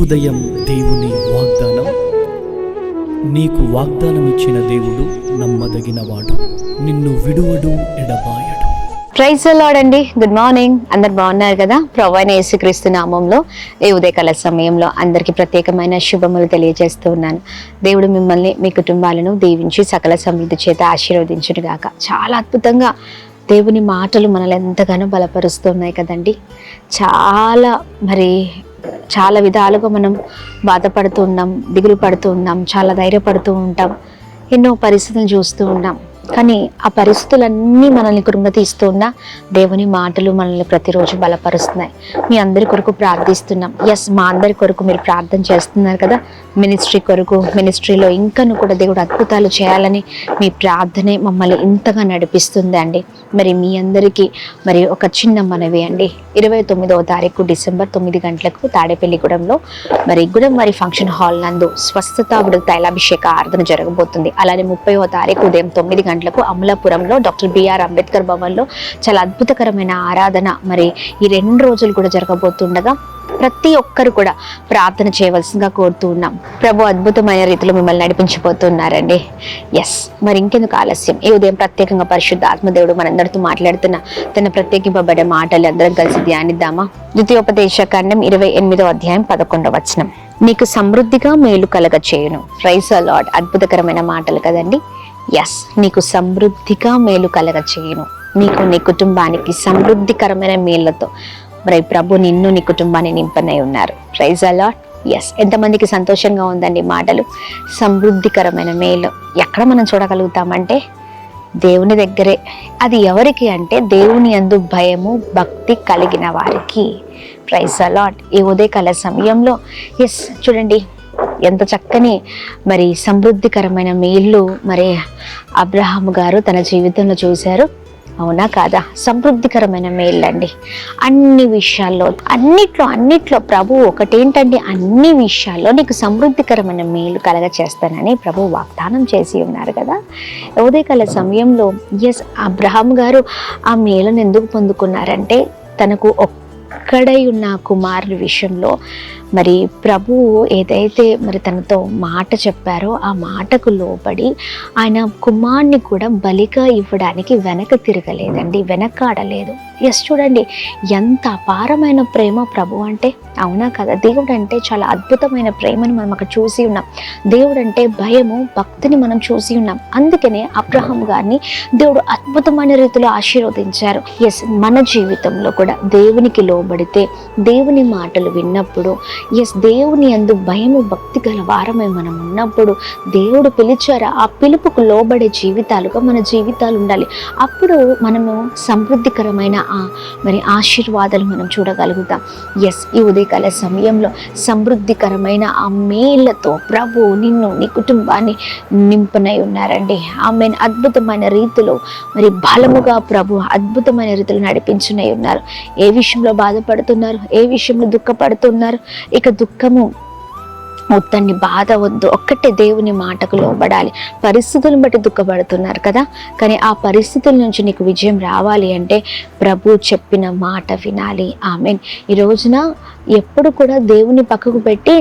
ఉదయం దేవుని వాగ్దానం. నీకు వాగ్దానం ఇచ్చిన దేవుడు నమ్మదగినవాడు, నిన్ను విడువడు, ఎడబాయడు. ప్రైజ్ ది లార్డ్ అండి. Good morning. అందరు బాగున్నారు కదా? ప్రభువైన యేసుక్రీస్తు నామంలో ఈ ఉదయకాల సమయంలో అందరికీ ప్రత్యేకమైన శుభములు తెలియజేస్తూ ఉన్నాను. దేవుడు మిమ్మల్ని, మీ కుటుంబాలను దీవించి సకల సమృద్ధి చేత ఆశీర్వదించును గాక. చాలా అద్భుతంగా దేవుని మాటలు మనల్ని ఎంతగానో బలపరుస్తున్నాయి కదండి. చాలా విధాలుగా మనం బాధపడుతూ ఉన్నాం, దిగులు పడుతూ ఉన్నాం, చాలా ధైర్యపడుతూ ఉంటాం, ఎన్నో పరిస్థితులు చూస్తూ ఉన్నాం. కానీ ఆ పరిస్థితులన్నీ మనల్ని కృంగతీస్తూ ఉన్నా దేవుని మాటలు మనల్ని ప్రతిరోజు బలపరుస్తున్నాయి. మీ అందరి కొరకు ప్రార్థిస్తున్నాం. మా అందరి కొరకు మీరు ప్రార్థన చేస్తున్నారు కదా. మినిస్ట్రీ కొరకు, మినిస్ట్రీలో ఇంకను కూడా దేవుడు అద్భుతాలు చేయాలని మీ ప్రార్థనే మమ్మల్ని ఇంతగా నడిపిస్తుంది అండి. మరి మీ అందరికీ ఒక చిన్న మనవి అండి. 29వ తారీఖు డిసెంబర్ 9 గంటలకు తాడేపల్లిగూడెంలో గుడెం ఫంక్షన్ హాల్ నందు స్వస్థత విడుదల తైలాభిషేక ఆరాధన జరగబోతుంది. అలానే 30వ తారీఖు ఉదయం 9 గంటలకు అమలాపురంలో డాక్టర్ బిఆర్ అంబేద్కర్ భవన్లో చాలా అద్భుతకరమైన ఆరాధన ఈ 2 రోజులు కూడా జరగబోతుండగా ప్రతి ఒక్కరు కూడా ప్రార్థన చేయవలసిందిగా కోరుతూ ఉన్నాం. ప్రభు అద్భుతమైన రీతిలో మిమ్మల్ని నడిపించిపోతున్నారండి. ఇంకెందుకు ఆలస్యం? ఈ ఉదయం ప్రత్యేకంగా పరిశుద్ధ ఆత్మదేవుడు మనందరితో మాట్లాడుతున్న తన ప్రత్యేకింపబడే మాటలు అందరం కలిసి ధ్యానిద్దామా? ద్వితీయోపదేశ కాండం 28వ అధ్యాయం 11వ వచనం. నీకు సమృద్ధిగా మేలు కలగ చేయును. Praise the lord. అద్భుతకరమైన మాటలు కదండి. నీకు సమృద్ధిగా మేలు కలగ చేయును. నీకు, నీ కుటుంబానికి సమృద్ధికరమైన మేళ్లతో ప్రభు నిన్ను, నీ కుటుంబాన్ని నింపనై ఉన్నారు. Praise the lord. ఎంతమందికి సంతోషంగా ఉందండి మాటలు? సమృద్ధికరమైన మేలు ఎక్కడ మనం చూడగలుగుతామంటే దేవుని దగ్గరే. అది ఎవరికి అంటే దేవుని యందు భయము, భక్తి కలిగిన వారికి. Praise the lord. ఈ ఉదయకాల సమయంలో చూడండి ఎంత చక్కని సమృద్ధికరమైన మేళ్ళు అబ్రహాము గారు తన జీవితంలో చూశారు. అవునా కాదా? సమృద్ధికరమైన మేళ్ళండి. అన్ని విషయాల్లో, అన్నిట్లో ప్రభు ఒకటేంటండి, అన్ని విషయాల్లో నీకు సమృద్ధికరమైన మేలు కలగ చేస్తానని ప్రభు వాగ్దానం చేసి ఉన్నారు కదా. ఉదయకాల సమయంలో అబ్రహాం గారు ఆ మేలును ఎందుకు పొందుకున్నారంటే తనకు ఒక్కడై ఉన్న కుమారుని విషయంలో ప్రభువు ఏదైతే తనతో మాట చెప్పారో ఆ మాటకు లోబడి ఆయన కుమారుని కూడా బలిగా ఇవ్వడానికి వెనక తిరగలేదండి, వెనకాడలేదు. చూడండి ఎంత అపారమైన ప్రేమ ప్రభు అంటే. అవునా కదా? దేవుడు అంటే చాలా అద్భుతమైన ప్రేమను మనం అక్కడ చూసి ఉన్నాం. దేవుడు అంటే భయము, భక్తిని మనం చూసి ఉన్నాం. అందుకనే అబ్రహాం గారిని దేవుడు అద్భుతమైన రీతిలో ఆశీర్వదించారు. మన జీవితంలో కూడా దేవునికి లోబడితే, దేవుని మాటలు విన్నప్పుడు, దేవుని యందు భయము, భక్తి గల వారమై మనం ఉన్నప్పుడు దేవుడు పిలిచారా ఆ పిలుపుకు లోబడే జీవితాలుగా మన జీవితాలు ఉండాలి. అప్పుడు మనము సమృద్ధికరమైన ఆశీర్వాదాలు మనం చూడగలుగుతాం. ఈ ఉదయకాల సమయంలో సమృద్ధికరమైన ఆ మేళ్లతో ప్రభు నిన్ను, నీ కుటుంబాన్ని నింపనై ఉన్నారండి. ఆమె అద్భుతమైన రీతిలో బలముగా ప్రభు అద్భుతమైన రీతిలో నడిపించునై ఉన్నారు. ఏ విషయంలో బాధపడుతున్నారు? ఏ విషయంలో దుఃఖపడుతున్నారు? ఇక దుఃఖము వద్దండి, బాధ వద్దు, ఒక్కటే దేవుని మాటకు లోబడాలి. పరిస్థితులను బట్టి దుఃఖపడుతున్నారు కదా, కానీ ఆ పరిస్థితుల నుంచి నీకు విజయం రావాలి అంటే ప్రభు చెప్పిన మాట వినాలి. ఆమేన్. ఈ రోజున ఎప్పుడు కూడా దేవుని పక్కకు పెట్టి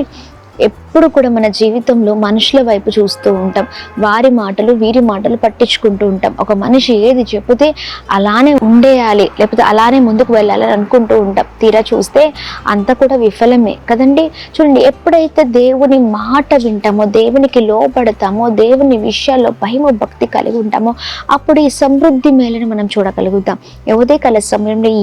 ఎప్పుడు కూడా మన జీవితంలో మనుషుల వైపు చూస్తూ ఉంటాం. వారి మాటలు, వీరి మాటలు పట్టించుకుంటూ ఉంటాం. ఒక మనిషి ఏది చెబితే అలానే ఉండేయాలి, లేకపోతే అలానే ముందుకు వెళ్ళాలని అనుకుంటూ ఉంటాం. తీరా చూస్తే అంతా కూడా విఫలమే కదండి. చూడండి, ఎప్పుడైతే దేవుని మాట వింటామో, దేవునికి లోపడతామో, దేవుని విషయాల్లో భయము, భక్తి కలిగి ఉంటామో అప్పుడు ఈ సమృద్ధి మేలను మనం చూడగలుగుతాం. ఉదయకాల సమయంలో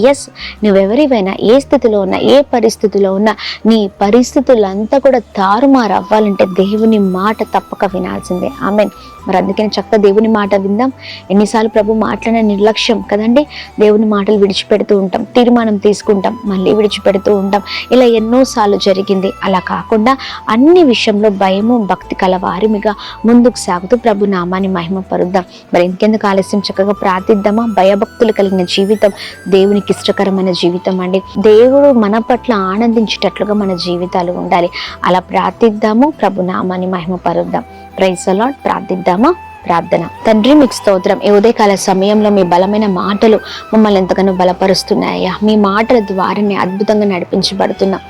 నువ్వెవరివైనా, ఏ స్థితిలో ఉన్నా, ఏ పరిస్థితిలో ఉన్నా, నీ పరిస్థితులంతా కూడా తారుమారు అవ్వాలంటే దేవుని మాట తప్పక వినాల్సిందే. ఆమేన్. అందుకని చక్కగా దేవుని మాట విందాం. ఎన్నిసార్లు ప్రభు మాట్లాడిన నిర్లక్ష్యం కదండి. దేవుని మాటలు విడిచిపెడుతూ ఉంటాం, తీర్మానం తీసుకుంటాం, మళ్ళీ విడిచిపెడుతూ ఉంటాం. ఇలా ఎన్నోసార్లు జరిగింది. అలా కాకుండా అన్ని విషయంలో భయము, భక్తి కలవారిమిగా ముందుకు సాగుతూ ప్రభు నామాన్ని మహిమపరుద్దాం. ఇంకెందుకు ఆలస్యం? చక్కగా ప్రార్థిద్దామా? భయభక్తులు కలిగిన జీవితం దేవునికి ఇష్టకరమైన జీవితం అండి. దేవుడు మన పట్ల ఆనందించేటట్లుగా మన జీవితాలు ఉండాలి. అలా ప్రార్థిద్దాము. ప్రభు నామాన్ని మహిమపరుద్దాం. Praise the Lord. ప్రార్థిద్దామా? ప్రార్థన. తండ్రి మీకు స్తోత్రం. ఈ ఉదయకాల సమయంలో మీ బలమైన మాటలు మమ్మల్ని ఎంతగానో బలపరుస్తున్నాయ్యా. మీ మాటల ద్వారానే అద్భుతంగా నడిపించబడుతున్నాం.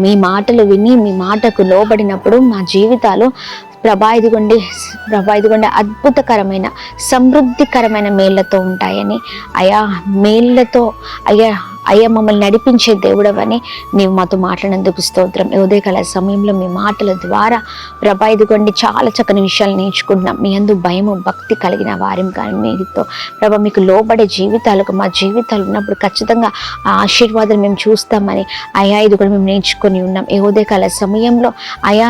మీ మాటలు విని మీ మాటకు లోబడినప్పుడు మా జీవితాలు ప్రభాయిదిగొండి అద్భుతకరమైన సమృద్ధికరమైన మేళ్లతో ఉంటాయని, మేళ్లతో మమ్మల్ని నడిపించే దేవుడవని నీవు మాతో మాట్లాడినందుకు స్తోత్రం. ఈ ఉదయకాల సమయంలో మీ మాటల ద్వారా ప్రభాయిదిగొండి చాలా చక్కని విషయాలు నేర్చుకుంటున్నాం. మీ యందు భయము భక్తి కలిగిన వారిం కానీ మీతో మీకు లోబడే జీవితాలకు మా జీవితాలు ఉన్నప్పుడు ఖచ్చితంగా ఆ ఆశీర్వాదాలు మేము చూస్తామని ఇది కూడా మేము నేర్చుకొని ఉన్నాం. ఈ ఉదయకాల సమయంలో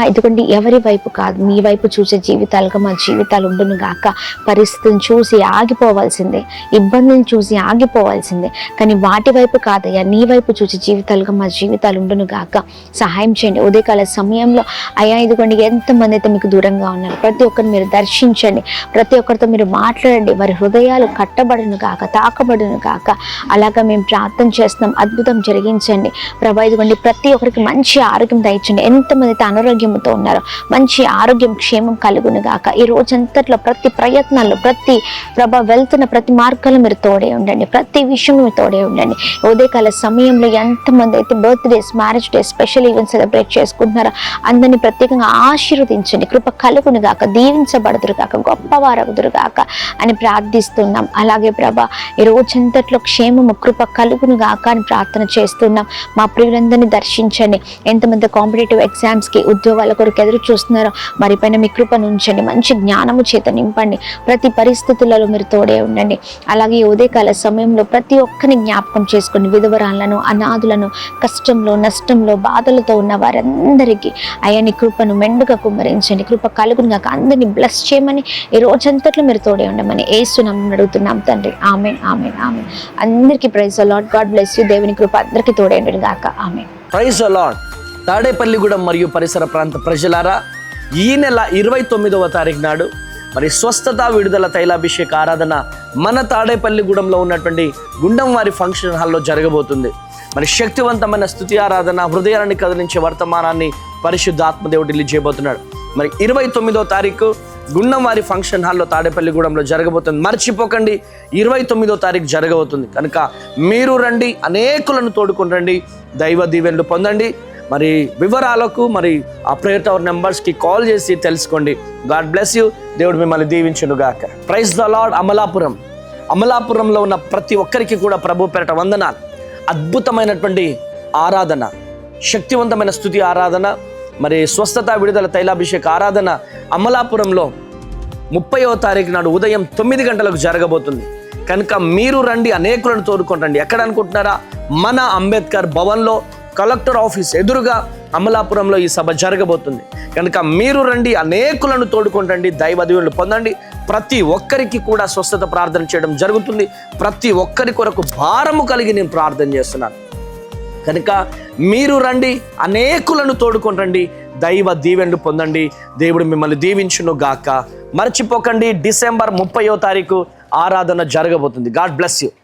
ఇదిగోండి ఎవరి వైపు కాదు, మీ వైపు చూసే జీవితాలుగా మా జీవితాలు ఉండును గాక. పరిస్థితిని చూసి ఆగిపోవాల్సిందే, ఇబ్బందులను చూసి ఆగిపోవాల్సిందే, కానీ వాటి వైపు కాదయ్యా, నీ వైపు చూసి జీవితాలుగా మా జీవితాలు ఉండును గాక. సహాయం చేయండి. ఉదయకాల సమయంలో ఇదిగోండి ఎంతమంది అయితే మీకు దూరంగా ఉన్నారు, ప్రతి ఒక్కరిని మీరు దర్శించండి, ప్రతి ఒక్కరితో మీరు మాట్లాడండి, వారి హృదయాలు కట్టబడును గాక, తాకబడును గాక. అలాగా మేము ప్రార్థన చేస్తున్నాం. అద్భుతం జరిగించండి ప్రభా. ఇదిగోండి ప్రతి ఒక్కరికి మంచి ఆరోగ్యం దయచండి. ఎంతమంది అయితే అనారోగ్యంతో ఉన్నారో మంచి ఆరోగ్యం క్షేమం కలుగును గాక. ఈ రోజంతట్లో ప్రతి ప్రయత్నాల్లో ప్రతి వెళ్తున్న ప్రతి మార్గాల్లో మీరు తోడే ఉండండి, ప్రతి విషయంలో మీరు తోడే ఉండండి. ఉదయకాల సమయంలో ఎంతమంది అయితే birthdays, marriage day, special event celebrate చేసుకుంటున్నారో అందరినీ ప్రత్యేకంగా ఆశీర్వదించండి. కృప కలుగును గాక, దీవించబడుదురు గాక, గొప్పవారగుదురు గాక అని ప్రార్థిస్తున్నాం. అలాగే ప్రభా ఈ రోజంతట్లో క్షేమము కృప కలుగును గాక అని ప్రార్థన చేస్తున్నాం. మా ప్రియులందరినీ దర్శించండి. ఎంతమంది కాంపిటేటివ్ ఎగ్జామ్స్కి ఉద్యోగాల కొరకు ఎదురు చూస్తున్నారో వారి పైన మీ కృపను ఉంచండి, మంచి జ్ఞానము చేత నింపండి, ప్రతి పరిస్థితులలో మీరు తోడే ఉండండి. అలాగే ఈ ఉదయకాల సమయంలో ప్రతి ఒక్కరిని జ్ఞాపకం చేసుకుని విధవరాలను, అనాథులను, కష్టంలో నష్టంలో బాధలతో ఉన్న వారందరికీ నీ కృపను మెండుగా కుమ్మరించండి. కృప కలుగును గాక. అందరినీ బ్లెస్ చేయమని ఈ రోజంతట్లో మీరు తోడే ఉండమని యేసు నామమున అడుగుతున్నాం తండ్రి. ఆమేన్, ఆమేన్, ఆమేన్. అందరికీ praise the Lord. God bless you. దేవుని కృప అందరికీ తోడే ఉండును గాక. Amen. Praise the Lord. Tadepalligudem మరియు పరిసర ప్రాంత ప్రజలారా, ఈ నెల 29వ తారీఖు నాడు మరి స్వస్థత విడుదల తైలాభిషేక ఆరాధన మన తాడేపల్లిగూడెంలో ఉన్నటువంటి గుండంవారి ఫంక్షన్ హాల్లో జరగబోతుంది. మరి శక్తివంతమైన స్తుతి ఆరాధన, హృదయాన్ని కదిలించే వర్తమానాన్ని పరిశుద్ధాత్మదేవుడు రిలీజ్ చేయబోతున్నాడు. మరి 29వ తారీఖు గుండంవారి ఫంక్షన్ హాల్లో తాడేపల్లిగూడెంలో జరగబోతుంది. మర్చిపోకండి, 29వ తారీఖు జరగబోతుంది కనుక మీరు రండి, అనేకులను తోడుకొని రండి, దైవ దీవెనలు పొందండి. మరి వివరాలకు మరి ఆ ప్రేయర్ టవర్ నెంబర్స్కి కాల్ చేసి తెలుసుకోండి. God bless you. దేవుడు మిమ్మల్ని దీవించును గాక. Praise the lord. అమలాపురంలో ఉన్న ప్రతి ఒక్కరికి కూడా ప్రభు పేరట వందనాలు. అద్భుతమైనటువంటి ఆరాధన, శక్తివంతమైన స్తుతి ఆరాధన, మరి స్వస్థత విడుదల తైలాభిషేక ఆరాధన అమలాపురంలో 30వ తారీఖు నాడు ఉదయం 9 గంటలకు జరగబోతుంది కనుక మీరు రండి, అనేకులను తోడుకుంటండి. ఎక్కడ అనుకుంటున్నారా? మన అంబేద్కర్ భవన్లో కలెక్టర్ ఆఫీస్ ఎదురుగా అమలాపురంలో ఈ సభ జరగబోతుంది కనుక మీరు రండి, అనేకులను తోడుకుంటండి, దైవ దీవెనలు పొందండి. ప్రతి ఒక్కరికి కూడా స్వస్థత ప్రార్థన చేయడం జరుగుతుంది. ప్రతి ఒక్కరి కొరకు భారము కలిగి నేను ప్రార్థన చేస్తున్నాను కనుక మీరు రండి, అనేకులను తోడుకుంటండి, దైవ దీవెనలు పొందండి. దేవుడు మిమ్మల్ని దీవించును గాక. మర్చిపోకండి, డిసెంబర్ 30వ తారీఖు ఆరాధన జరగబోతుంది. God bless you.